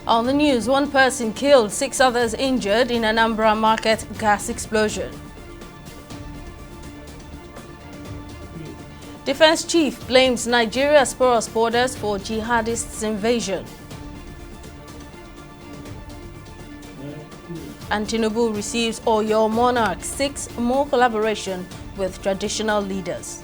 On the news, one person killed, 6 others injured in Anambra market gas explosion. Defense chief blames Nigeria's porous borders for jihadists' invasion. And Tinubu receives Oyo monarch, 6 more collaboration with traditional leaders.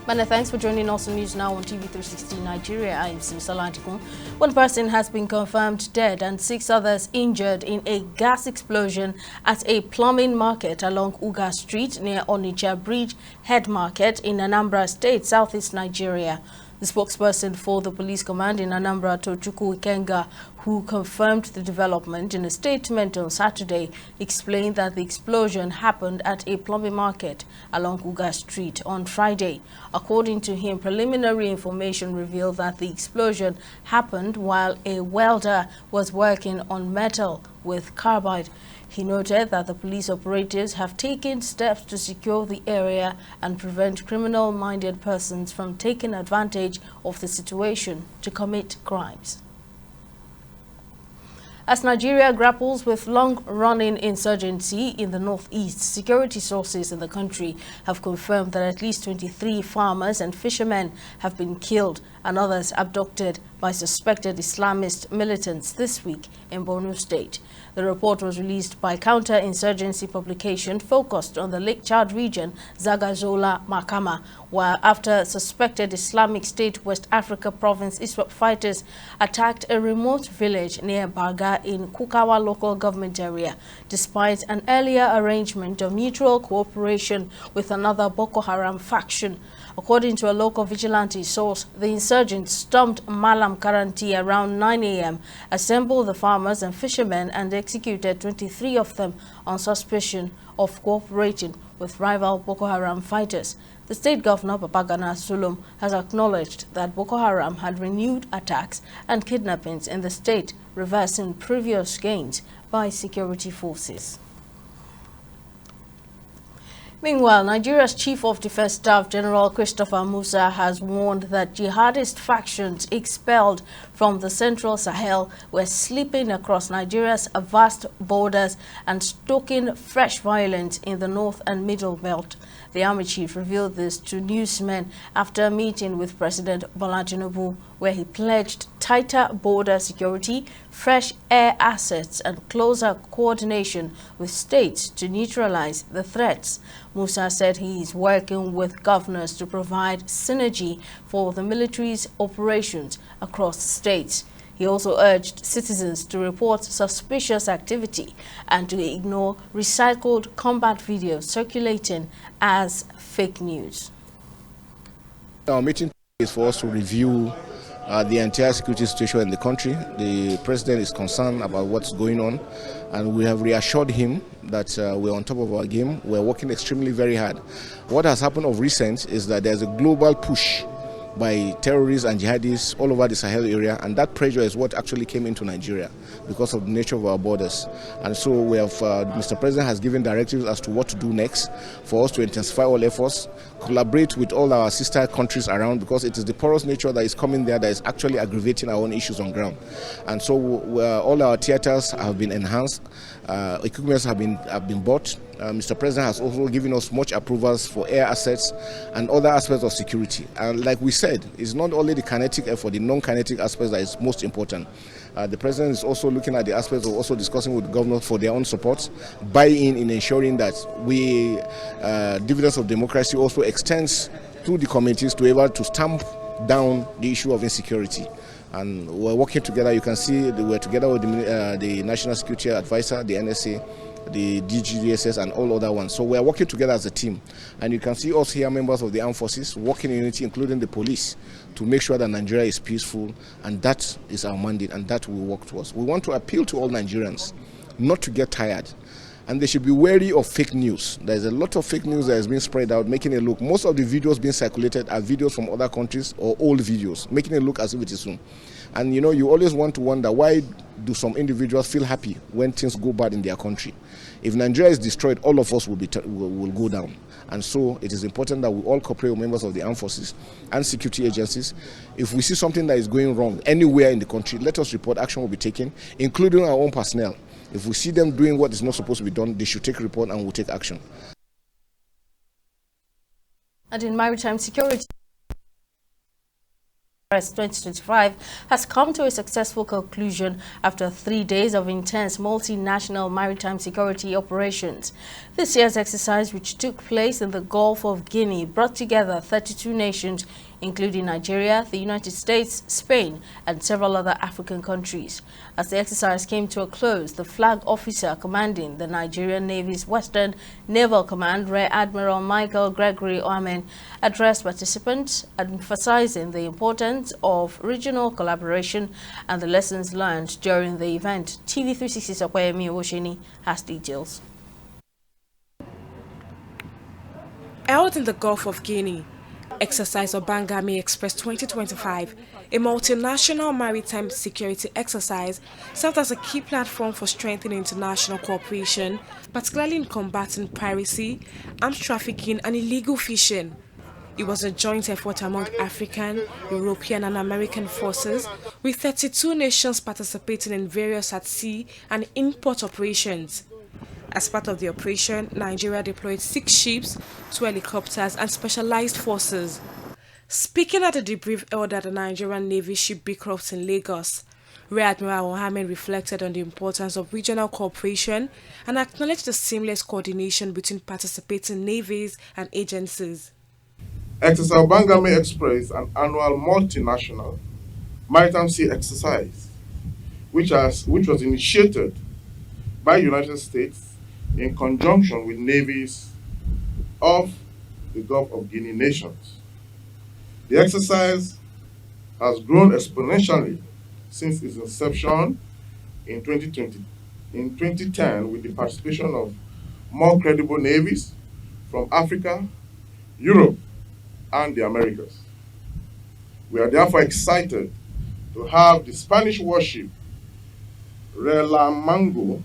Many thanks for joining us on News Now on TV 360 Nigeria. I am Simsala Antikun. One person has been confirmed dead and 6 others injured in a gas explosion at a plumbing market along Uga Street near Onitsha Bridge Head Market in Anambra State, southeast Nigeria. The spokesperson for the police command in Anambra, Tochukwu Ikenga, who confirmed the development in a statement on Saturday, explained that the explosion happened at a plumbing market along Uga Street on Friday. According to him, preliminary information revealed that the explosion happened while a welder was working on metal with carbide. He noted that the police operatives have taken steps to secure the area and prevent criminal-minded persons from taking advantage of the situation to commit crimes. As Nigeria grapples with long-running insurgency in the northeast, security sources in the country have confirmed that at least 23 farmers and fishermen have been killed and others abducted by suspected Islamist militants this week in Borno State. The report was released by counter-insurgency publication focused on the Lake Chad region, Zagazola Makama, while after suspected Islamic State West Africa province ISWAP fighters attacked a remote village near Baga in Kukawa local government area, despite an earlier arrangement of mutual cooperation with another Boko Haram faction. According to a local vigilante source, the insurgents stormed Malam Karanti around 9 a.m., assembled the farmers and fishermen and executed 23 of them on suspicion of cooperating with rival Boko Haram fighters. The state governor, Babagana Zulum, has acknowledged that Boko Haram had renewed attacks and kidnappings in the state, reversing previous gains by security forces. Meanwhile, Nigeria's Chief of Defense Staff General Christopher Musa has warned that jihadist factions expelled from the Central Sahel were slipping across Nigeria's vast borders and stoking fresh violence in the north and middle belt. The army chief revealed this to newsmen after a meeting with President Bola Tinubu, where he pledged tighter border security, fresh air assets, and closer coordination with states to neutralize the threats. Musa said he is working with governors to provide synergy for the military's operations across states. He also urged citizens to report suspicious activity and to ignore recycled combat videos circulating as fake news. Our meeting is for us to review the entire security situation in the country. The president is concerned about what's going on, and we have reassured him that we're on top of our game. We're working extremely very hard. What has happened of recent is that there's a global push by terrorists and jihadists all over the Sahel area, and that pressure is what actually came into Nigeria because of the nature of our borders. And so we have, Mr. President has given directives as to what to do next for us to intensify all efforts, collaborate with all our sister countries around, because it is the porous nature that is coming there that is actually aggravating our own issues on ground. And so all our theaters have been enhanced, equipments have been bought. Mr. President has also given us much approvals for air assets and other aspects of security. And like we said, it's not only the kinetic effort, the non-kinetic aspects that is most important. The President is also looking at the aspects of also discussing with the governors for their own support, buy-in in ensuring that dividends of democracy also extends to the communities to be able to stamp down the issue of insecurity. And we're working together. You can see that we're together with the National Security Advisor, the NSA, the DGDSS, and all other ones. So we are working together as a team. And you can see us here, members of the armed forces, working in unity, including the police, to make sure that Nigeria is peaceful. And that is our mandate, and that we work towards. We want to appeal to all Nigerians not to get tired. And they should be wary of fake news. There's a lot of fake news that has been spread out, making it look, most of the videos being circulated are videos from other countries or old videos, making it look as if it is soon. And you know, you always want to wonder, why do some individuals feel happy when things go bad in their country? If Nigeria is destroyed, all of us will go down. And so it is important that we all cooperate with members of the armed forces and security agencies. If we see something that is going wrong anywhere in the country, let us report. Action will be taken, including our own personnel. If we see them doing what is not supposed to be done, they should take a report and we'll take action. And in maritime security, 2025 has come to a successful conclusion after 3 days of intense multinational maritime security operations. This year's exercise, which took place in the Gulf of Guinea, brought together 32 nations, including Nigeria, the United States, Spain, and several other African countries. As the exercise came to a close, the flag officer commanding the Nigerian Navy's Western Naval Command, Rear Admiral Michael Gregory Oamen, addressed participants, emphasizing the importance of regional collaboration and the lessons learned during the event. TV360's Okwayemi Owosheni has details. Held in the Gulf of Guinea, Exercise Obangame Express 2025, a multinational maritime security exercise, served as a key platform for strengthening international cooperation, particularly in combating piracy, arms trafficking, and illegal fishing. It was a joint effort among African, European, and American forces, with 32 nations participating in various at-sea and in-port operations. As part of the operation, Nigeria deployed 6 ships, 2 helicopters, and specialized forces. Speaking at a debrief held at the Nigerian Navy ship Beecroft in Lagos, Rear Admiral Mohammed reflected on the importance of regional cooperation and acknowledged the seamless coordination between participating navies and agencies. Exercise Obangame Express, an annual multinational maritime sea exercise, which was initiated by the United States in conjunction with navies of the Gulf of Guinea nations. The exercise has grown exponentially since its inception in 2010 with the participation of more credible navies from Africa, Europe, and the Americas. We are therefore excited to have the Spanish warship Relamango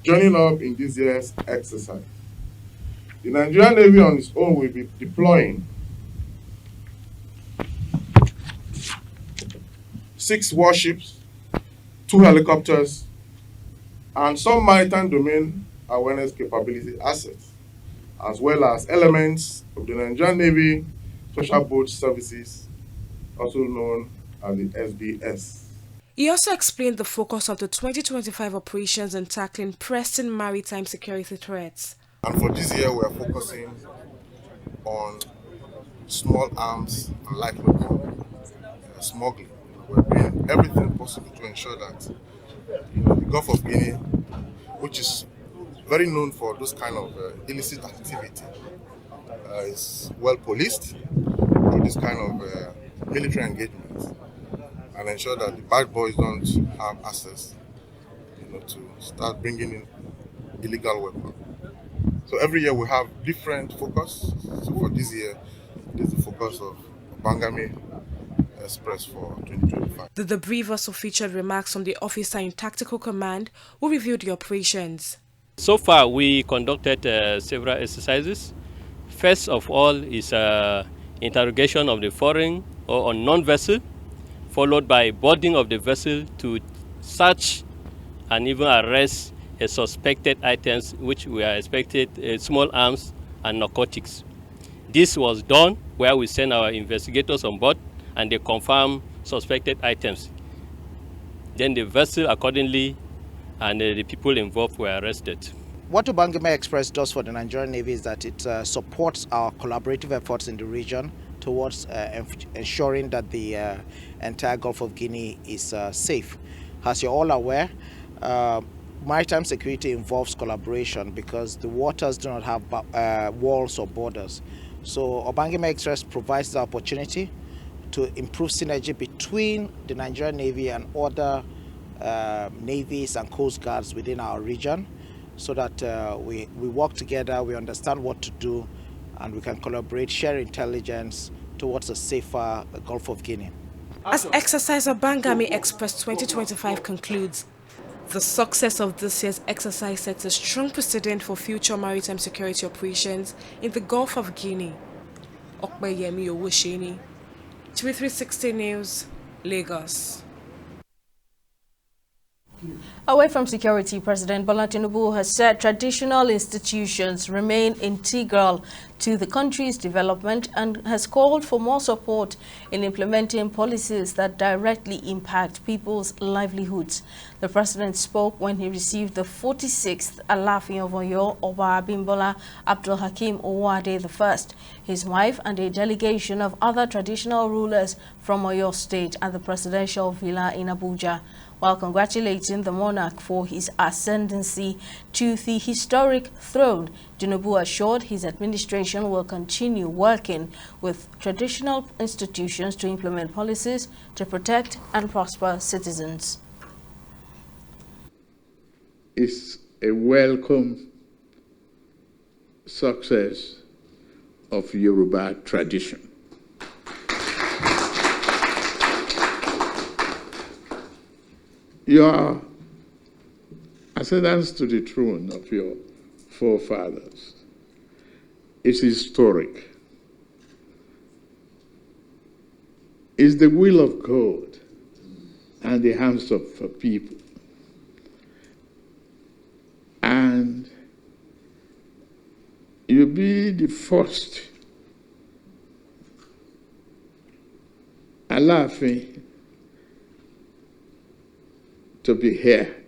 joining up in this year's exercise. The Nigerian Navy on its own will be deploying 6 warships, 2 helicopters, and some maritime domain awareness capability assets, as well as elements of the Nigerian Navy Special Boat Services, also known as the SDS. He also explained the focus of the 2025 operations in tackling pressing maritime security threats. And for this year, we are focusing on small arms and light weapon smuggling. We're doing everything possible to ensure that the Gulf of Guinea, which is very known for those kind of illicit activity, is well policed through this kind of military engagement, and ensure that the bad boys don't have access, to start bringing in illegal weapons. So every year we have different focus. So for this year, it is the focus of Obangame Express for 2025. The debrief also featured remarks from the officer in Tactical Command who reviewed the operations. So far, we conducted several exercises. First of all is interrogation of the foreign or unknown vessel, followed by boarding of the vessel to search and even arrest suspected items, which we are expected small arms and narcotics. This was done where we send our investigators on board and they confirm suspected items. Then the vessel accordingly and the people involved were arrested. What Obangame Express does for the Nigerian Navy is that it supports our collaborative efforts in the region towards ensuring that the entire Gulf of Guinea is safe. As you're all aware, maritime security involves collaboration because the waters do not have walls or borders. So Obangame Express provides the opportunity to improve synergy between the Nigerian Navy and other navies and coast guards within our region. so that we work together, we understand what to do, and we can collaborate, share intelligence towards a safer Gulf of Guinea. As Exercise Obangame Express 2025 concludes, the success of this year's exercise sets a strong precedent for future maritime security operations in the Gulf of Guinea. Okpeyemi Owusheni, TV360 News, Lagos. Away from security, President Bola Tinubu has said traditional institutions remain integral to the country's development and has called for more support in implementing policies that directly impact people's livelihoods. The president spoke when he received the 46th Alafi of Oyo, Oba Abimbola Abdul Hakim Owade I, his wife, and a delegation of other traditional rulers from Oyo State at the presidential villa in Abuja. While congratulating the monarch for his ascendancy to the historic throne, Tinubu assured his administration will continue working with traditional institutions to implement policies to protect and prosper citizens. It's a welcome success of Yoruba tradition. Your ascendance to the throne of your forefathers is historic. It's the will of God and the hands of people. And you'll be the first Alafi to be here.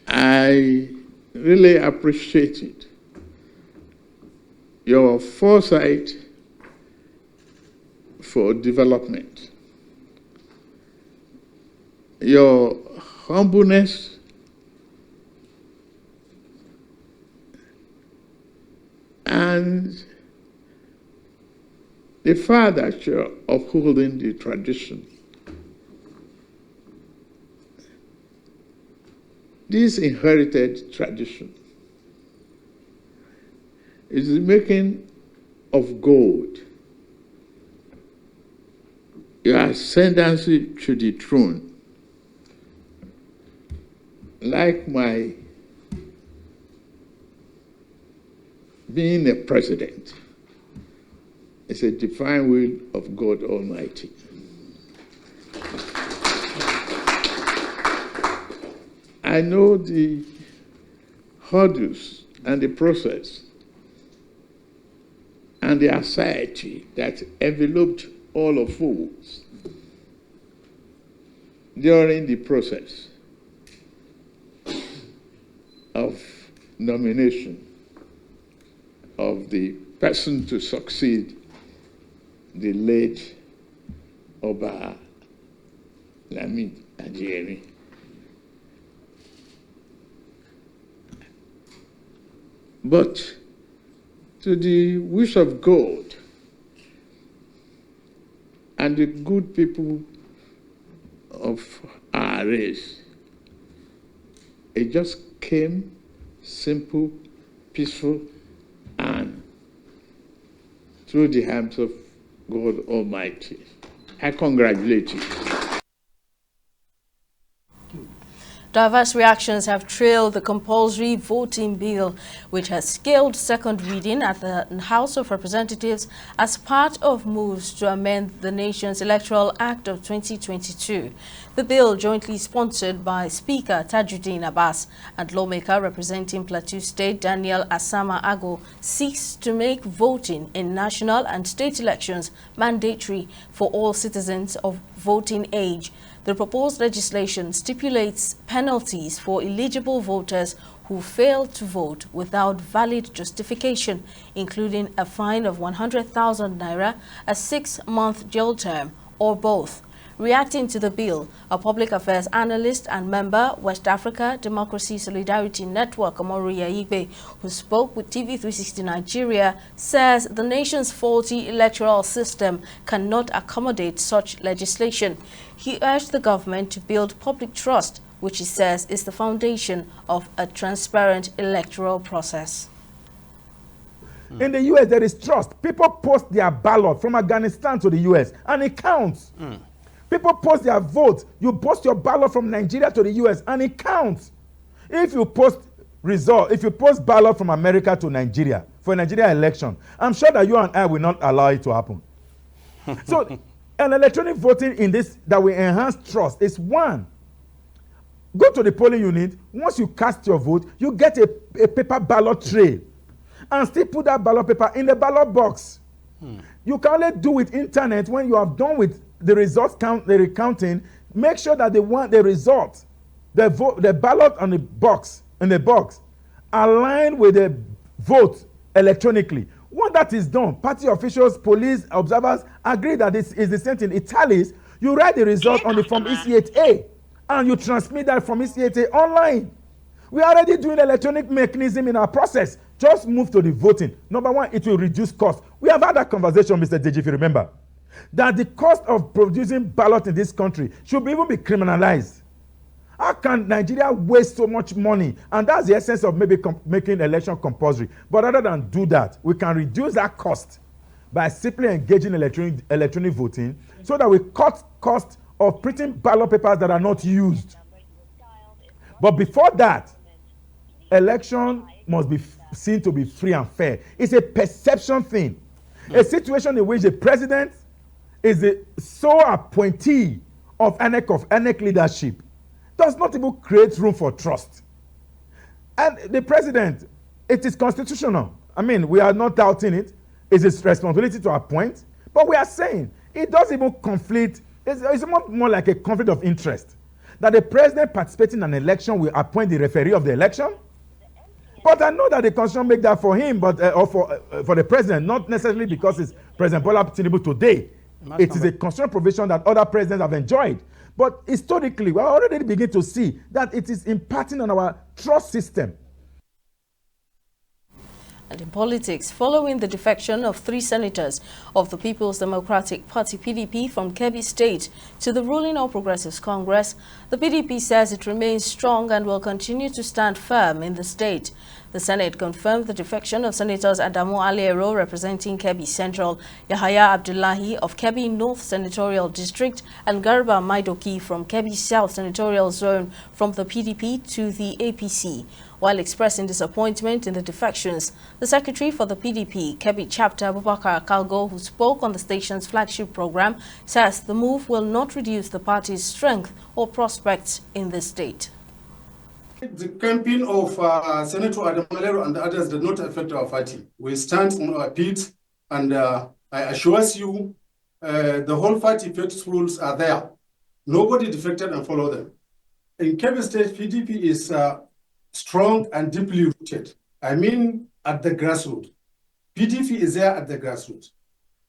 I really appreciated your foresight for development, your humbleness, and the fact that you're upholding the tradition. This inherited tradition is the making of gold. Your ascendancy to the throne, like my being a president, is a divine will of God Almighty. I know the hurdles and the process and the anxiety that enveloped all of us during the process of nomination of the person to succeed the late Oba Lamid Ajeri. But to the wish of God and the good people of our race, it just came simple, peaceful, and through the hands of God Almighty. I congratulate you. Diverse reactions have trailed the compulsory voting bill, which has scaled second reading at the House of Representatives as part of moves to amend the nation's Electoral Act of 2022. The bill, jointly sponsored by Speaker Tajuddin Abbas and lawmaker representing Plateau State Daniel Asama Ago, seeks to make voting in national and state elections mandatory for all citizens of voting age. The proposed legislation stipulates penalties for eligible voters who fail to vote without valid justification, including a fine of 100,000 naira, a 6-month jail term, or both. Reacting to the bill, a public affairs analyst and member, West Africa Democracy Solidarity Network, Omoru Yaigbe, who spoke with TV360 Nigeria, says the nation's faulty electoral system cannot accommodate such legislation. He urged the government to build public trust which he says is the foundation of a transparent electoral process. In the US, there is trust. People post their ballot from Afghanistan to the US, and it counts. People post their vote. You post your ballot from Nigeria to the US, and it counts. If you post ballot from America to Nigeria for a Nigeria election, I'm sure that you and I will not allow it to happen. So, an electronic voting in this that will enhance trust is one. Go to the polling unit. Once you cast your vote, you get a paper ballot tray, and still put that ballot paper in the ballot box. You can only do with internet when you have done with the results the recounting. Make sure that they want the result, the vote, the ballot on the box aligned with the vote electronically. When that is done, party officials, police, observers agree that this is the same thing. It tallies. You write the result on the form EC8A, and you transmit that from EC8A online. We are already doing electronic mechanism in our process. Just move to the voting. Number one, it will reduce cost. We have had that conversation, Mr. Deji, if you remember, that the cost of producing ballot in this country should even be criminalized. How can Nigeria waste so much money? And that's the essence of maybe making election compulsory. But rather than do that, we can reduce that cost by simply engaging electronic voting, so that we cut cost of printing ballot papers that are not used. But before that, election must be seen to be free and fair. It's a perception thing. A situation in which the president is the sole appointee of INEC leadership does not even create room for trust. And the president, it is constitutional. I mean, we are not doubting it. It's his responsibility to appoint. But we are saying it does even conflict. It's more like a conflict of interest, that the president participating in an election will appoint the referee of the election. But I know that the constitution make that for him, but or for the president, not necessarily because it's President Bola Tinubu today. It is a constitutional provision that other presidents have enjoyed. But historically, we are already beginning to see that it is impacting on our trust system. And in politics, following the defection of 3 senators of the People's Democratic Party (PDP) from Kebbi State to the ruling All Progressives Congress, the PDP says it remains strong and will continue to stand firm in the state. The Senate confirmed the defection of Senators Adamu Aliero representing Kebbi Central, Yahaya Abdullahi of Kebbi North Senatorial District, and Garba Maidoki from Kebbi South Senatorial Zone from the PDP to the APC. While expressing disappointment in the defections, the Secretary for the PDP, Kebbi Chapter Abubakar Kalgo, who spoke on the station's flagship program, says the move will not reduce the party's strength or prospects in the state. The campaign of Senator Adamu Aliero and others did not affect our party. We stand on our feet, and I assure you, the whole party rules are there. Nobody defected and follow them. In Kebbi State, PDP is strong and deeply rooted. I mean, at the grassroots. PDP is there at the grassroots.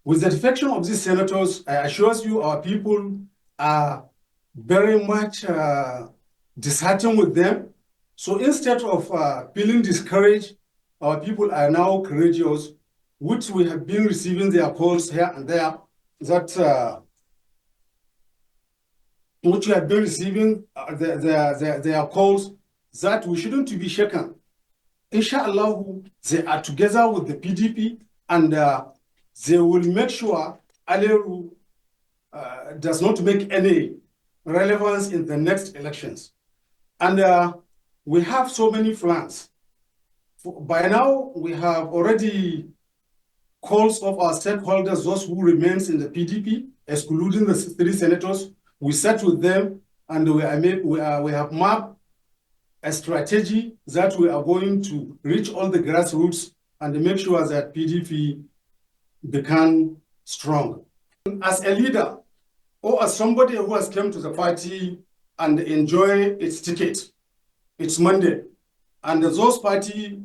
With the defection of these senators, I assure you, our people are very much disheartened with them. So instead of feeling discouraged, our people are now courageous, which we have been receiving their calls here and there, that which we have been receiving their calls that we shouldn't be shaken. Inshallah, they are together with the PDP, and they will make sure Aliero does not make any relevance in the next elections. And we have so many plans. By now, we have already calls of our stakeholders, those who remains in the PDP, excluding the 3 senators. We sat with them, and we have mapped a strategy that we are going to reach all the grassroots and make sure that PDP become strong. As a leader, or as somebody who has come to the party and enjoy its ticket, its mandate, and those party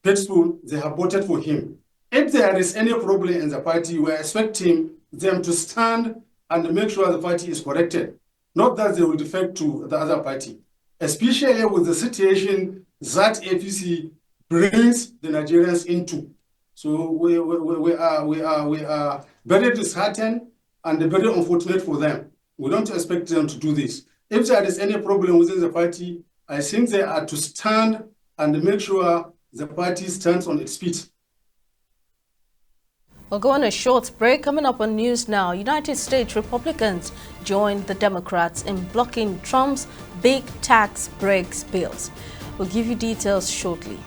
faithful, they have voted for him. If there is any problem in the party, we are expecting them to stand and make sure the party is corrected, not that they will defect to the other party, especially with the situation that APC brings the Nigerians into. So we are very disheartened and very unfortunate for them. We don't expect them to do this. if there is any problem within the party, I think they are to stand and make sure the party stands on its feet. We'll go on a short break. Coming up on News Now, United States Republicans joined the Democrats in blocking Trump's big tax breaks bills. We'll give you details shortly.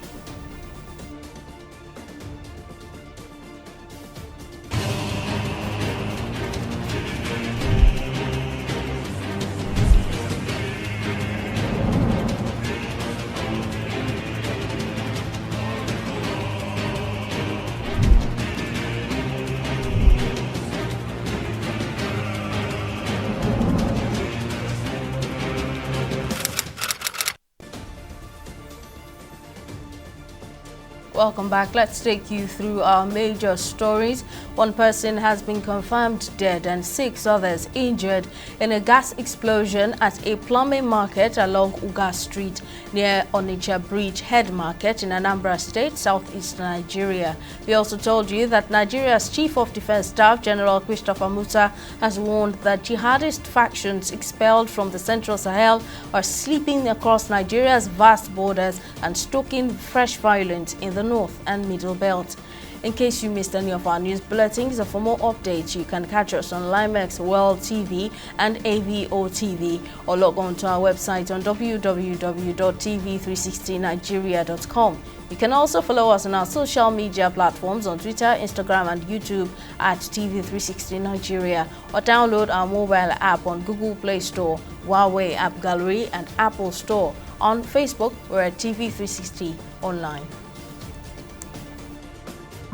Welcome back. Let's take you through our major stories. One person has been confirmed dead and 6 others injured in a gas explosion at a plumbing market along Uga Street near Onitsha Bridge Head Market in Anambra State, southeast Nigeria. We also told you that Nigeria's Chief of Defense Staff, General Christopher Musa, has warned that jihadist factions expelled from the Central Sahel are sleeping across Nigeria's vast borders and stoking fresh violence in the North and Middle Belt. In case you missed any of our news bulletins, or for more updates, you can catch us on Limex World TV and AVO TV, or log on to our website on www.tv360nigeria.com. You can also follow us on our social media platforms on Twitter, Instagram, and YouTube at TV360 Nigeria, or download our mobile app on Google Play Store, Huawei App Gallery, and Apple Store. On Facebook, we're at TV360 Online.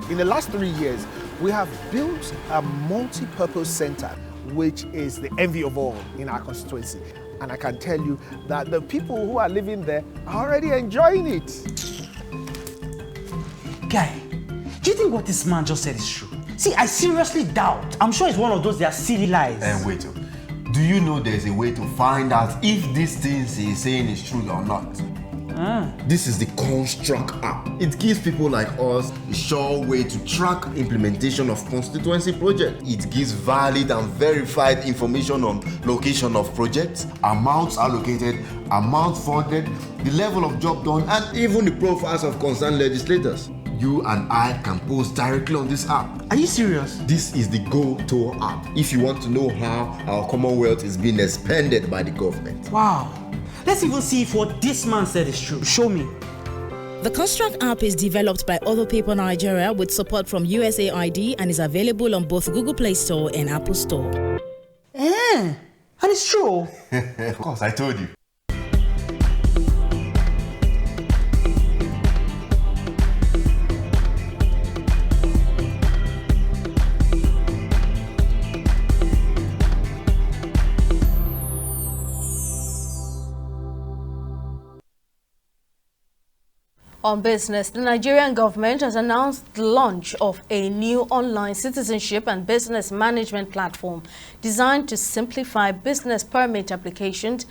In the last 3 years, we have built a multi-purpose center, which is the envy of all in our constituency. And I can tell you that the people who are living there are already enjoying it. Guy, do you think what this man just said is true? See, I seriously doubt. I'm sure it's one of those their silly lies. Wait, do you know there's a way to find out if these things he's saying is true or not? This is the Construct app. It gives people like us a sure way to track implementation of constituency projects. It gives valid and verified information on location of projects, amounts allocated, amount funded, the level of job done, and even the profiles of concerned legislators. You and I can post directly on this app. Are you serious? This is the Go-To app if you want to know how our Commonwealth is being expanded by the government. Wow. Let's even see if what this man said is true. Show me. The Construct app is developed by Other People Nigeria with support from USAID and is available on both Google Play Store and Apple Store. And it's true. Of course, I told you. On business, the Nigerian government has announced the launch of a new online citizenship and business management platform designed to simplify business permit applications,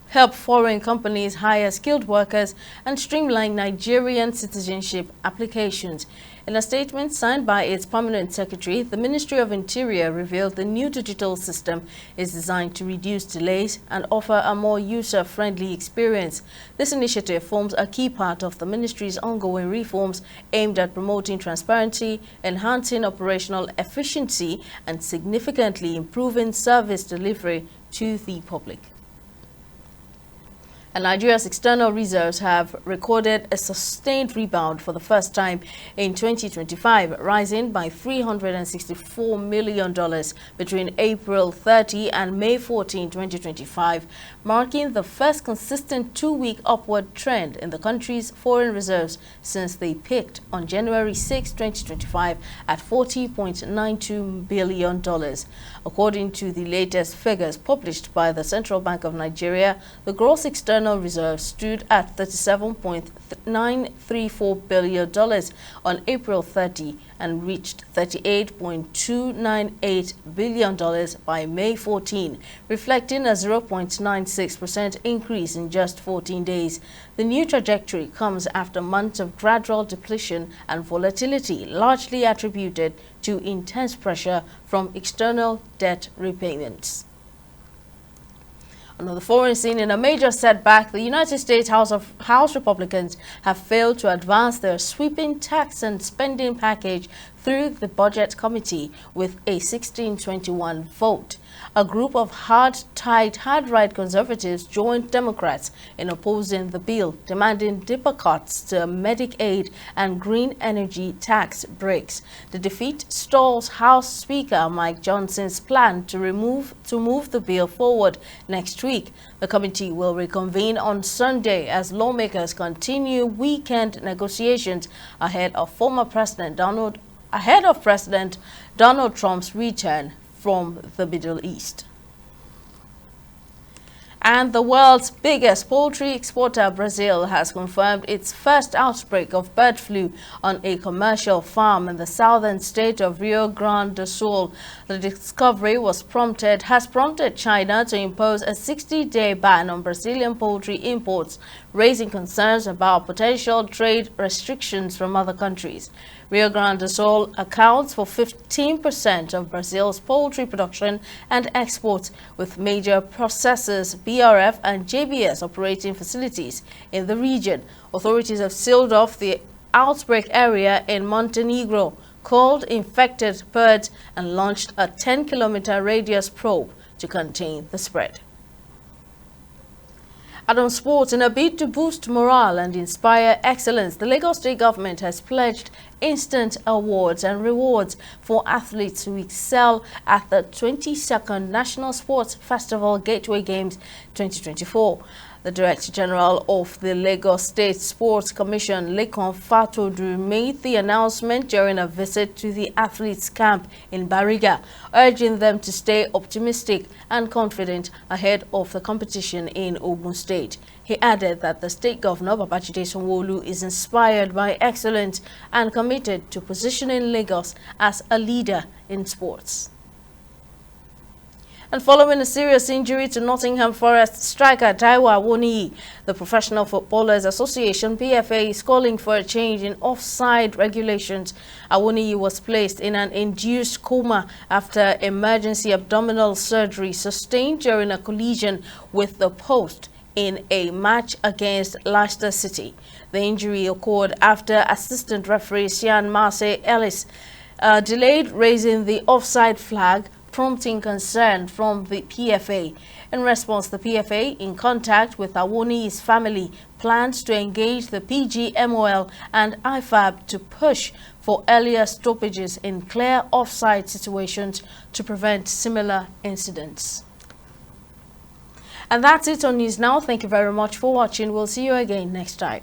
help foreign companies hire skilled workers, and streamline Nigerian citizenship applications. In a statement signed by its permanent secretary, the Ministry of Interior revealed the new digital system is designed to reduce delays and offer a more user-friendly experience. This initiative forms a key part of the ministry's ongoing reforms aimed at promoting transparency, enhancing operational efficiency, and significantly improving service delivery to the public. And Nigeria's external reserves have recorded a sustained rebound for the first time in 2025, rising by $364 million between April 30 and May 14, 2025, marking the first consistent two-week upward trend in the country's foreign reserves since they peaked on January 6, 2025 at $40.92 billion. According to the latest figures published by the Central Bank of Nigeria, the gross external reserves stood at $37.934 billion on April 30 and reached $38.298 billion by May 14, reflecting a 0.96% increase in just 14 days. The new trajectory comes after months of gradual depletion and volatility, largely attributed to intense pressure from external debt repayments. On the foreign scene, in a major setback, the United States House Republicans have failed to advance their sweeping tax and spending package through the Budget Committee with a 16-21 vote. A group of hard-right conservatives joined Democrats in opposing the bill, demanding deeper cuts to Medicaid and green energy tax breaks. The defeat stalls House Speaker Mike Johnson's plan to move the bill forward next week. The committee will reconvene on Sunday as lawmakers continue weekend negotiations ahead of President Donald Trump's return from the Middle East. And the world's biggest poultry exporter, Brazil, has confirmed its first outbreak of bird flu on a commercial farm in the southern state of Rio Grande do Sul. The discovery has prompted China to impose a 60-day ban on Brazilian poultry imports, raising concerns about potential trade restrictions from other countries. Rio Grande do Sul accounts for 15% of Brazil's poultry production and exports, with major processors, BRF and JBS operating facilities in the region. Authorities have sealed off the outbreak area in Montenegro, called infected birds, and launched a 10-kilometer radius probe to contain the spread. And on sports, in a bid to boost morale and inspire excellence, the Lagos State government has pledged instant awards and rewards for athletes who excel at the 22nd National Sports Festival Gateway Games 2024. The Director General of the Lagos State Sports Commission, Lekan Fatodu, made the announcement during a visit to the athletes' camp in Bariga, urging them to stay optimistic and confident ahead of the competition in Ogun State. He added that the state governor, Babajide Sanwo-Olu, is inspired by excellence and committed to positioning Lagos as a leader in sports. And following a serious injury to Nottingham Forest striker Taiwo Awoniyi, the Professional Footballers Association (PFA) is calling for a change in offside regulations. Awoniyi was placed in an induced coma after emergency abdominal surgery sustained during a collision with the post in a match against Leicester City. The injury occurred after assistant referee Sian Marseille Ellis delayed raising the offside flag, prompting concern from the PFA. In response, the PFA, in contact with Awoniyi's family, plans to engage the PGMOL and IFAB to push for earlier stoppages in clear offside situations to prevent similar incidents. And that's it on News Now. Thank you very much for watching. We'll see you again next time.